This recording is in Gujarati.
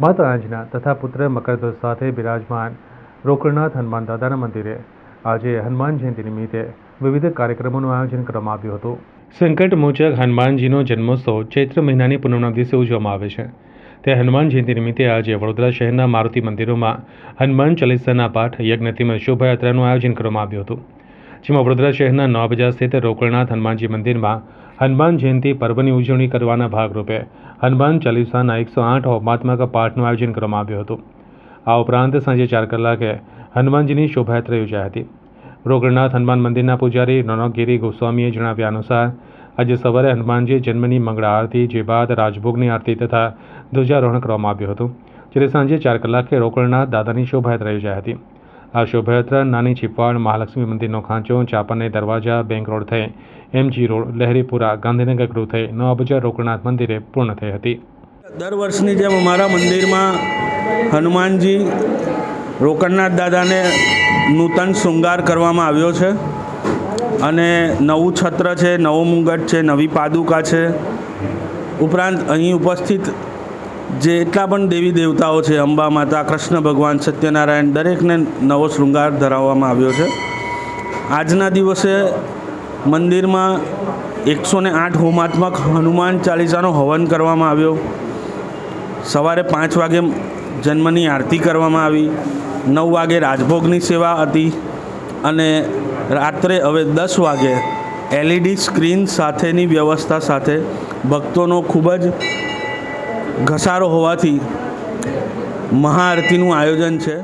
માતા આંજના તથા પુત્ર મકરધ્વજ સાથે બિરાજમાન રોકડનાથ હનુમાન દાદાના મંદિરે આજે હનુમાન જયંતિ નિમિત્તે વિવિધ કાર્યક્રમોનું આયોજન કરવામાં આવ્યું હતું। સંકટ મોચક હનુમાનજીનો જન્મોત્સવ ચૈત્ર મહિનાની પૂનમના દિવસે ઉજવવામાં આવે છે। ત્યારે હનુમાન જયંતિ નિમિત્તે આજે વડોદરા શહેરના મારુતિ મંદિરોમાં હનુમાન ચાલીસાના પાઠ યજ્ઞ તેમજ શોભાયાત્રાનું આયોજન કરવામાં આવ્યું હતું, જેમાં વડોદરા શહેરના નવા બજાર સ્થિત રોકડનાથ હનુમાનજી મંદિરમાં હનુમાન જયંતિ પર્વની ઉજવણી કરવાના ભાગરૂપે હનુમાન ચાલીસાના 108 હોમાત્મક પાઠનું આયોજન કરવામાં આવ્યું હતું। આ ઉપરાંત સાંજે 4 કલાકે હનુમાનજીની શોભાયાત્રા યોજાઈ હતી। રોકડનાથ હનુમાન મંદિરના પૂજારી રોનકગીરી ગોસ્વામીએ જણાવ્યા અનુસાર આજે સવારે હનુમાનજી જન્મની મંગળા આરતી, જે બાદ રાજભોગની આરતી તથા ધ્વજારોહણ કરવામાં આવ્યું હતું, જ્યારે સાંજે 4 કલાકે રોકડનાથ દાદાની શોભાયાત્રા યોજાઈ હતી। આ શોભાયાત્રા નાની ચીપવાડ, મહાલક્ષ્મી મંદિરનો ખાંચો, ચાંપાનેર દરવાજા, બેંક રોડ થઈ MG રોડ, લહેરીપુરા, ગાંધીનગર ગૃહ થઈ નવા બજાર રોકડનાથ મંદિરે પૂર્ણ થઈ હતી। દર વર્ષની જેમ અમારા મંદિરમાં હનુમાનજી રોકડનાથ દાદાને નૂતન શૃંગાર કરવામાં આવ્યો છે અને નવું છત્ર છે, નવો મુંગટ છે, નવી પાદુકા છે। ઉપરાંત અહીં ઉપસ્થિત જેટલા પણ દેવી દેવતાઓ છે, અંબા માતા, કૃષ્ણ ભગવાન, સત્યનારાયણ, દરેકને નવો શૃંગાર ધરાવવામાં આવ્યો છે। આજના દિવસે મંદિરમાં 108 હોમાત્મક હનુમાન ચાલીસાનો હવન કરવામાં આવ્યો। સવારે 5 વાગે જન્મની આરતી કરવામાં આવી, 9 વાગે રાજભોગની સેવા હતી અને રાત્રે હવે 10 વાગે LED સ્ક્રીન સાથેની વ્યવસ્થા સાથે ભક્તોનો ખૂબ જ ઘસારો હોવાથી મહાઆરતીનું આયોજન છે।